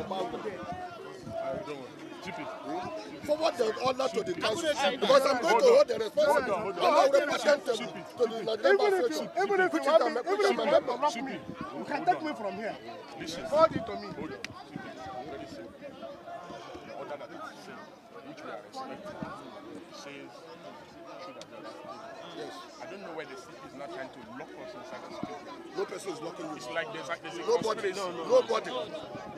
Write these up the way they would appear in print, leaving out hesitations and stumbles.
boundary. Don't worry. GP. Forward the order to the council because I'm going to hold the responsibility. I'm not representative to the Nigerian. Even if you want me, you can take me from here. Forward it to me. Hold on. Very simple. The order that is sent, which we are respecting, says should have done. Yes. I don't know where the CP is not trying to lock us inside the state. No person is locking you. It's like there's a Nobody. conspiracy.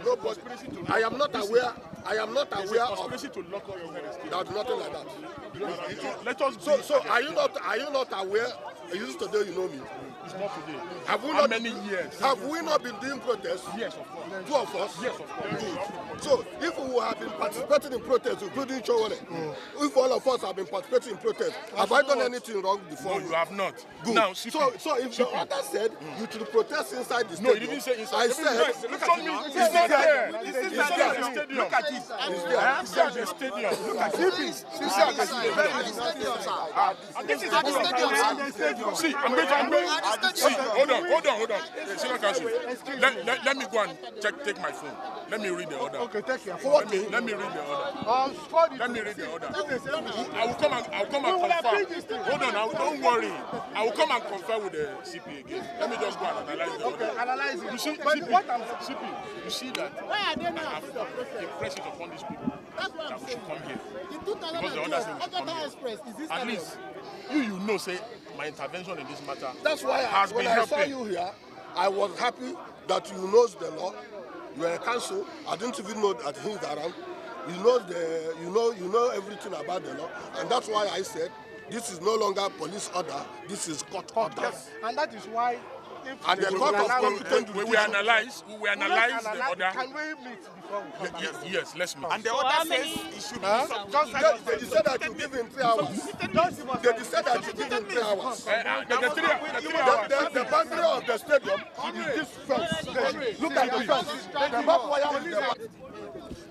Nobody. I am not aware. I am not There's aware a of. conspiracy to lock us inside the state. There's nothing like that. Let us So are you not aware? You used to do, you know me. It's not today. Have we How not many years? Have we not been doing protests? Yes, of course. Two of us. Yes, of course. So if we have been participating in protests, including Chowore, if all of us have been participating in protests, have I done anything wrong before? No, you have not. Good. Now, So if the order said you should protest inside the stadium, no, he didn't say inside. I said, Look at me. It's not there. It's inside there. The stadium. Look at it. It's there. It's there. The stadium. Look at it. This is the stadium. See, I'm going. See, hold on. Senior Counsel, let me go and take my phone. Let me read the order. Okay, take care. Let me read the order. Let me read the order. I will come and confirm. Hold on, don't worry. I will come and confer with the CP again. Let me just go and analyze the order. Okay, analyze it. You see, But CP, what I'm CP, you see that Why are they I not have impressed it upon these people That's what that I'm we should saying. come here. In Because the order says we should come Okada here. Express, is this At stadium? least, you know, say, my intervention in this matter That's why has when been I saw helping. you here, I was happy that you knows the law. You are a counsel. I didn't even know that he's around. You know everything about the law, and that's why I said this is no longer police order. This is court order. Yes, and that is why. And the court of competent We analyze the order. Can we meet before we come back? Yes, let's meet. And the order says it should be They said that you give him 3 hours. They said that you give him 3 hours. The 3 hours. The boundary of the stadium is this fence. Look at the fence. The barbed wire is the.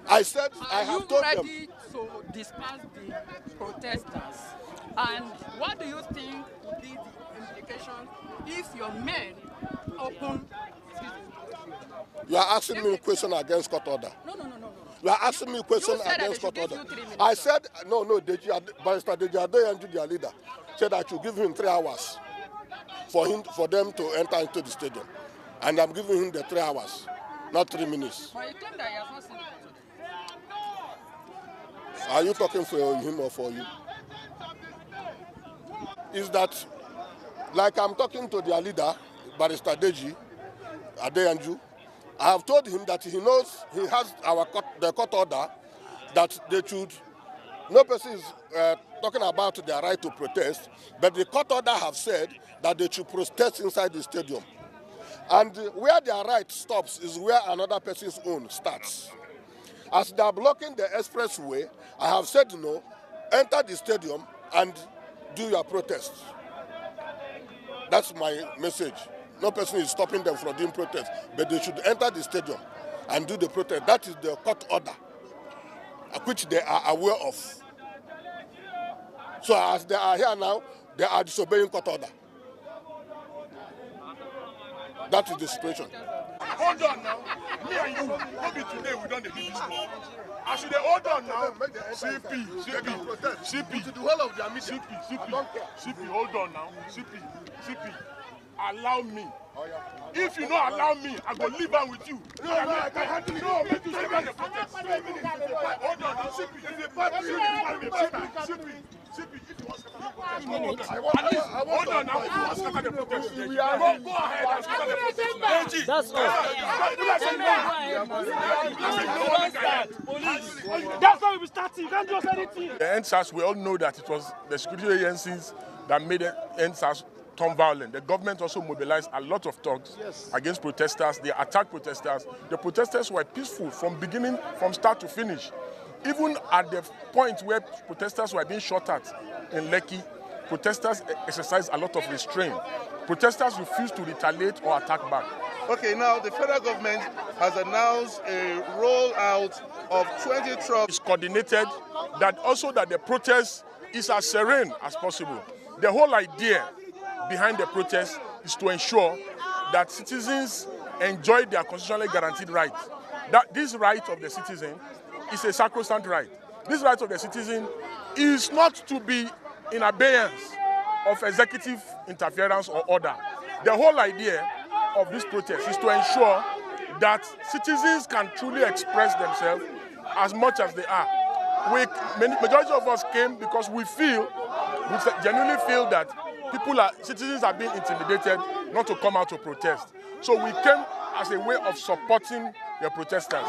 I said I have told them. Are you ready to disperse the protesters? And what do you think would be the implication if your men open? You are asking me a question against court order. No. You are asking me a question You said that against they court should give order. you 3 minutes. I said, no, Barrister Deji Adeyanju, their leader, said I should give him 3 hours for them to enter into the stadium. And I'm giving him the 3 hours, not 3 minutes. But you claim that he has not seen it. Are you talking for him or for you? Is that, like I'm talking to their leader, Barrister Deji Adeyanju, I have told him that he knows he has the court order that they should, no person is talking about their right to protest, but the court order have said that they should protest inside the stadium. And where their right stops is where another person's own starts. As they are blocking the expressway, I have said no, enter the stadium and do your protest. That's my message. No person is stopping them from doing protest, but they should enter the stadium and do the protest. That is the court order, which they are aware of. So as they are here now, they are disobeying court order. That is the situation. Hold on now. Me and you, maybe today we don't do this more. I should hold on now. CP. To the whole of their meeting. CP, hold on now. CP, allow me. If you don't allow me, I go live on with you. No, I can't. No, make you stay on the protest. Hold on now. CP, if you want to hold on now. If you want to scatter the protest, go ahead and scatter the protest. That's all. That's how we start. You can't do anything. The NSAS, we all know that it was the security agencies that made the NSAS turn violent. The government also mobilized a lot of thugs against protesters. They attacked protesters. The protesters were peaceful from start to finish. Even at the point where protesters were being shot at in Lekki, protesters exercised a lot of restraint. Protesters refused to retaliate or attack back. Okay, now the federal government has announced a rollout of 20 trucks. It's coordinated that the protest is as serene as possible. The whole idea behind the protest is to ensure that citizens enjoy their constitutionally guaranteed right that this right of the citizen is a sacrosanct right. This right of the citizen is not to be in abeyance of executive interference or order. The whole idea of this protest is to ensure that citizens can truly express themselves as much as they are. Majority of us came because we genuinely feel that citizens are being intimidated not to come out to protest. So we came as a way of supporting the protesters.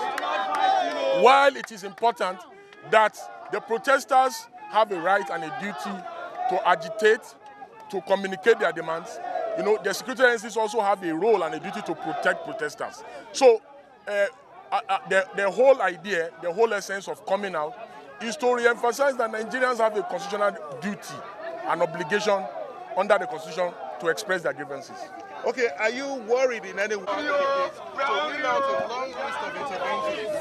While it is important that the protesters have a right and a duty to agitate, to communicate their demands, the security agencies also have a role and a duty to protect protesters. So the whole idea, the whole essence of coming out is to re-emphasize that Nigerians have a constitutional duty and obligation under the Constitution to express their grievances. Okay, are you worried in any way to reel out a long list of interventions,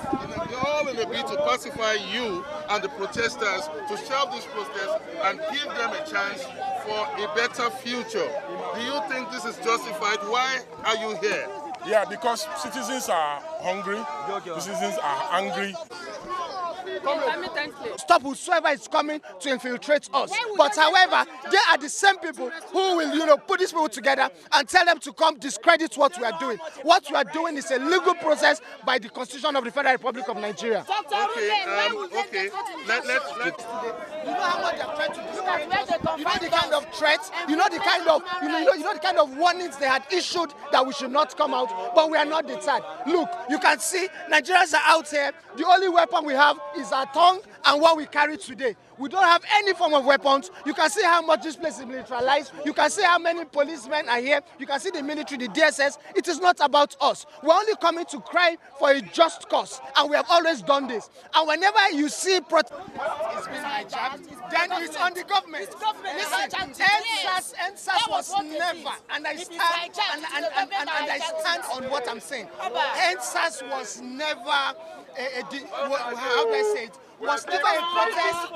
all in a bid to pacify you and the protesters, to shelve this protest and give them a chance for a better future? Do you think this is justified? Why are you here? Yeah, because citizens are hungry, citizens are angry. Stop whosoever is coming to infiltrate us. But however, they are the same people who will, put these people together and tell them to come discredit what we are doing. What we are doing is a legal process by the Constitution of the Federal Republic of Nigeria. Okay. Let's. You know how much they are trying to discourage us? You know the kind of threats, you know the kind of warnings they had issued that we should not come out, but we are not deterred. Look, you can see Nigerians are out here. The only weapon we have is our tongue and what we carry today. We don't have any form of weapons. You can see how much this place is militarized. You can see how many policemen are here. You can see the military, the DSS. It is not about us. We're only coming to cry for a just cause, and we have always done this. And whenever you see it's been hijacked, then it's on the government. Listen, NSAS was never, and I stand on what I'm saying. NSAS was never how do I say it? Was never a protest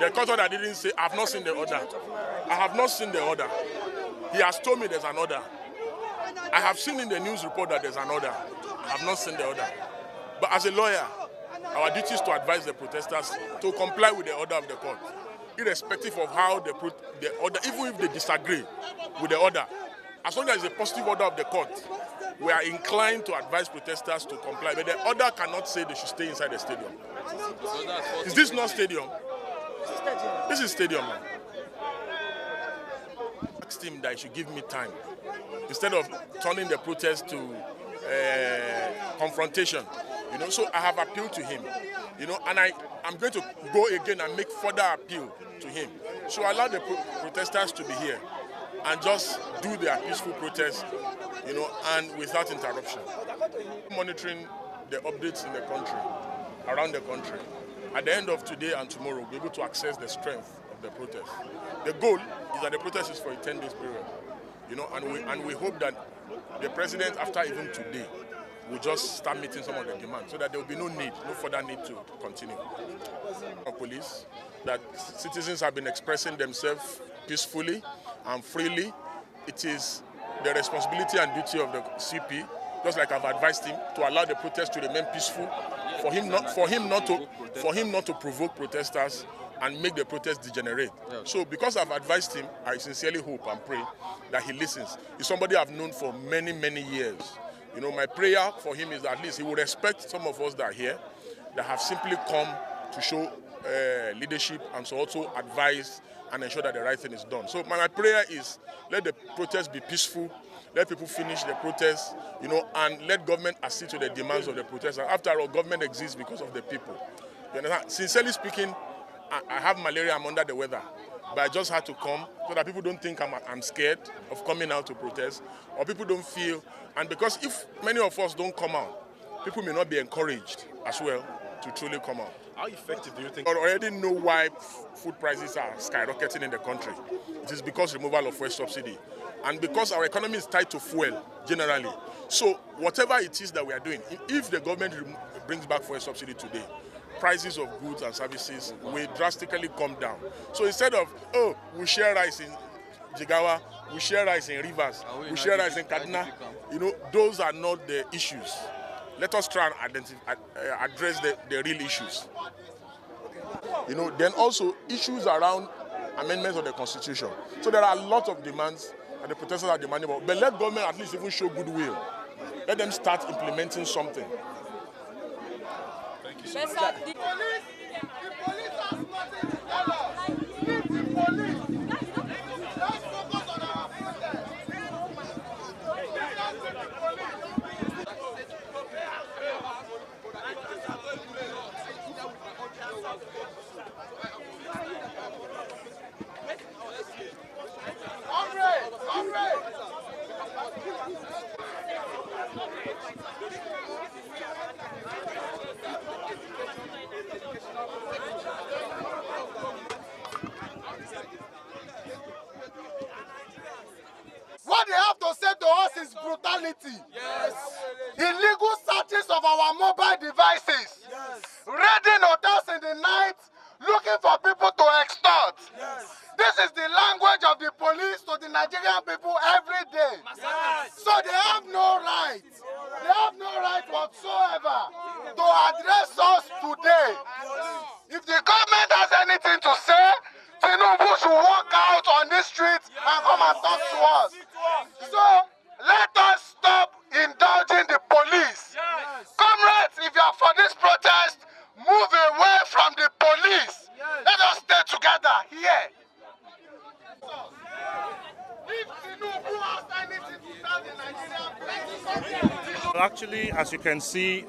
The court order didn't say, I have not seen the order. I have not seen the order. He has told me there's an order. I have seen in the news report that there's an order. I have not seen the order. But as a lawyer, our duty is to advise the protesters to comply with the order of the court, irrespective of how the order, even if they disagree with the order. As long as it's a positive order of the court, we are inclined to advise protesters to comply. But the order cannot say they should stay inside the stadium. Is this not stadium? This is stadium. I asked him that he should give me time instead of turning the protest to confrontation. So I have appealed to him. And I'm going to go again and make further appeal to him. So allow the protesters to be here and just do their peaceful protest, and without interruption. Monitoring the updates in the country, around the country. At the end of today and tomorrow, we'll be able to access the strength of the protest. The goal is that the protest is for a 10-day period, and we hope that the president, after even today, will just start meeting some of the demands so that there will be no further need to continue. Police, that citizens have been expressing themselves peacefully and freely. It is the responsibility and duty of the CP, just like I've advised him, to allow the protest to remain peaceful, for him not to provoke protesters and make the protest degenerate. Yes. So because I've advised him, I sincerely hope and pray that he listens. He's somebody I've known for many, many years. My prayer for him is that at least he will respect some of us that are here, that have simply come to show leadership and so also advise and ensure that the right thing is done. So my prayer is, let the protest be peaceful, let people finish the protest, and let government accede to the demands of the protesters. After all, government exists because of the people. You understand? Sincerely speaking, I have malaria, I'm under the weather. But I just had to come so that people don't think I'm scared of coming out to protest, or people don't feel. And because if many of us don't come out, people may not be encouraged as well to truly come out. How effective do you think? I already know why food prices are skyrocketing in the country. It is because removal of fuel subsidy. And because our economy is tied to fuel, generally. So whatever it is that we are doing, if the government brings back fuel subsidy today, prices of goods and services will drastically come down. So instead of, oh, we share rice in Jigawa, we share rice in Rivers, we share rice in Kaduna, those are not the issues. Let us try and address the real issues. Then also issues around amendments of the Constitution. So there are a lot of demands and the protesters are demanding, but let government at least even show goodwill. Let them start implementing something. Thank you so much. The police has nothing to tell us. Leave the police. Let's focus on our protest. What they have to say to us is brutality. Yes. Illegal searches of our mobile devices. Yes. Raiding hotels in the night, looking for people to extort. Yes. This is the language of the police to the Nigerian people every day. Yes. So they have no right. They have no right whatsoever to address us today. If the government has anything to say, Tinubu should walk out on the streets and come and talk to us. So let us stop indulging the police. Yes. Comrades, if you are for this protest, move away from the police. Yes. Let us stay together here. If Tinubu has anything to tell the Nigerian police, actually, as you can see,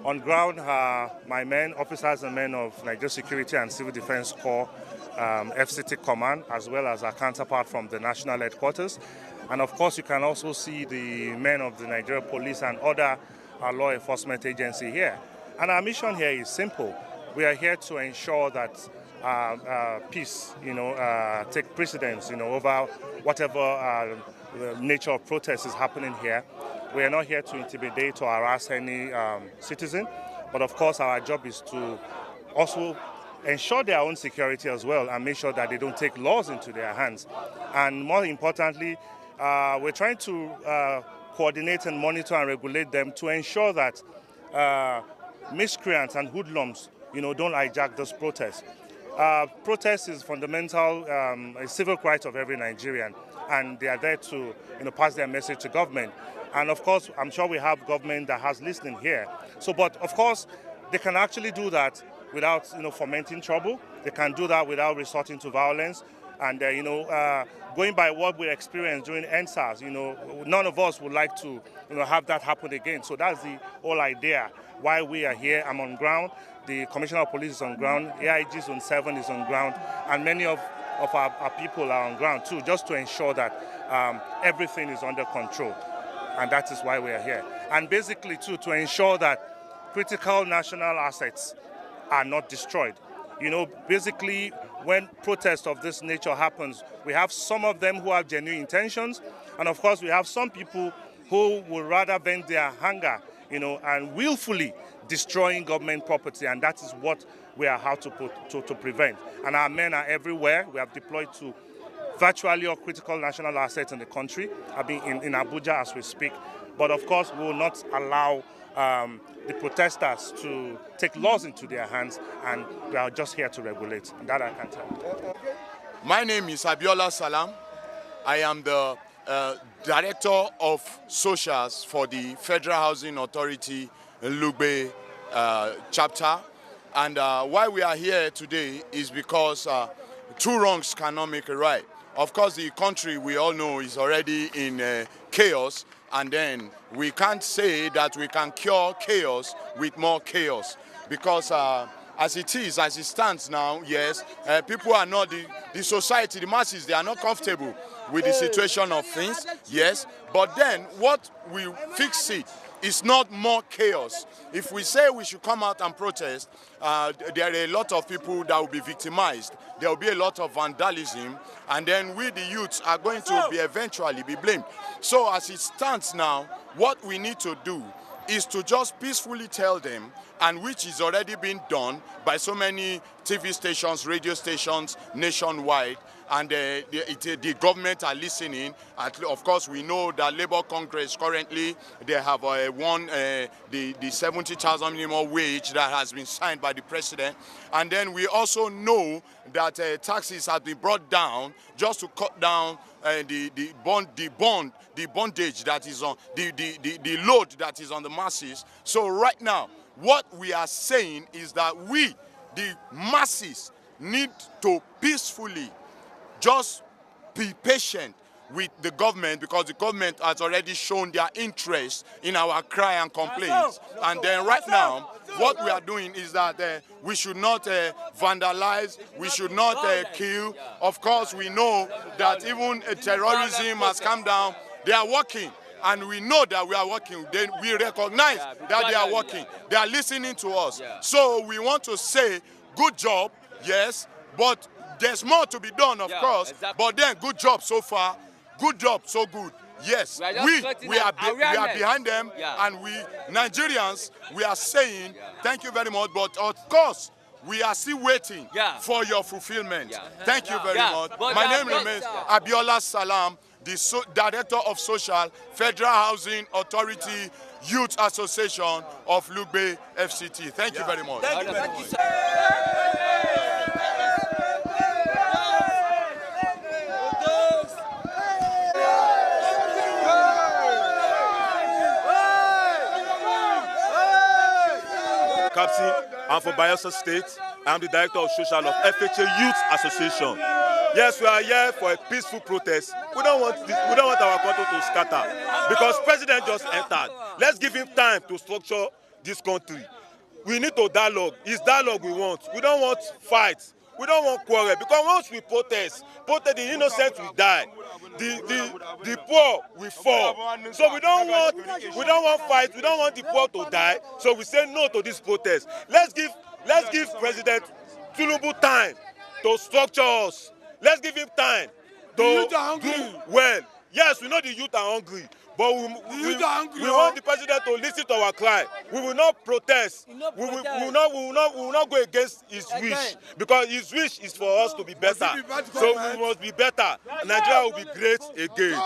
on ground are my men, officers and men of Nigeria Security and Civil Defense Corps, FCT Command, as well as our counterpart from the national headquarters. And of course, you can also see the men of the Nigeria Police and other law enforcement agency here. And our mission here is simple. We are here to ensure that peace, take precedence, over whatever the nature of protest is happening here. We are not here to intimidate or harass any citizen, but of course our job is to also ensure their own security as well and make sure that they don't take laws into their hands. And more importantly, we're trying to coordinate and monitor and regulate them to ensure that miscreants and hoodlums, don't hijack this protest. Protest is fundamental, a civil right of every Nigerian, and they are there to pass their message to government. And of course, I'm sure we have government that has listening here. So, but of course, they can actually do that without fomenting trouble. They can do that without resorting to violence. And going by what we experienced during EndSARS, none of us would like to have that happen again. So that's the whole idea why we are here. I'm on ground. The Commissioner of Police is on ground. AIG Zone 7 is on ground, and many of our people are on ground too, just to ensure that everything is under control. And that is why we are here. And basically too, to ensure that critical national assets are not destroyed. Basically, when protest of this nature happens, we have some of them who have genuine intentions, and of course we have some people who would rather vent their anger, and willfully destroying government property, and that is what we are how to prevent. And our men are everywhere. We have deployed to virtually all critical national assets in the country. I've been in Abuja as we speak, but of course we will not allow the protesters to take laws into their hands, and we are just here to regulate. And that I can tell you. My name is Abiola Salam. I am the Director of Socials for the Federal Housing Authority Lugbe chapter. And why we are here today is because two wrongs cannot make a right. Of course, the country, we all know, is already in chaos, and then we can't say that we can cure chaos with more chaos, because as it is, as it stands now, yes, people are not, the society, the masses, they are not comfortable with the situation of things, yes. But then what we fix it is not more chaos. If we say we should come out and protest, there are a lot of people that will be victimized. There will be a lot of vandalism, and then we, the youths, are going to be eventually be blamed. So as it stands now, what we need to do is to just peacefully tell them, and which is already being done by so many TV stations, radio stations nationwide, and the government are listening. Of course, we know that Labour Congress currently, they have won the 70,000 minimum wage that has been signed by the president. And then we also know that taxes have been brought down just to cut down the bondage that is on, the load that is on the masses. So right now, what we are saying is that we, the masses, need to peacefully just be patient with the government, because the government has already shown their interest in our cry and complaints. And then right now, what we are doing is that we should not vandalize, we should not kill. Of course, we know that even terrorism has come down. They are working, and we know that we are working. Then we recognize that they are working. They are listening to us. So we want to say, good job, yes, but there's more to be done, of course. Exactly. But then, good job so far. Good job, so good. Yes, we are behind them, and we, Nigerians, we are saying thank you very much. But of course, we are still waiting for your fulfillment. Thank you very much. My name remains Abiola Salam, the Director of Social, Federal Housing Authority Youth Association of Lugbe FCT. Thank you very much. Thank you. Captain, I'm from Bayelsa State. I'm the Director of Social of FHA Youth Association. Yes, we are here for a peaceful protest. We don't want our country to scatter, because President just entered. Let's give him time to structure this country. We need to dialogue. It's dialogue we want. We don't want fights. We don't want quarrel, because once we protest, the innocent will die, the poor will fall. So we don't want fight. We don't want the poor to die. So we say no to this protest. Let's give President Tinubu time to structure us. Let's give him time to do well. Yes, we know the youth are hungry, but we want the president to listen to our cry. We will not protest. We will not go against his wish, because his wish is for us to be better. So we must be better. Nigeria will be great again.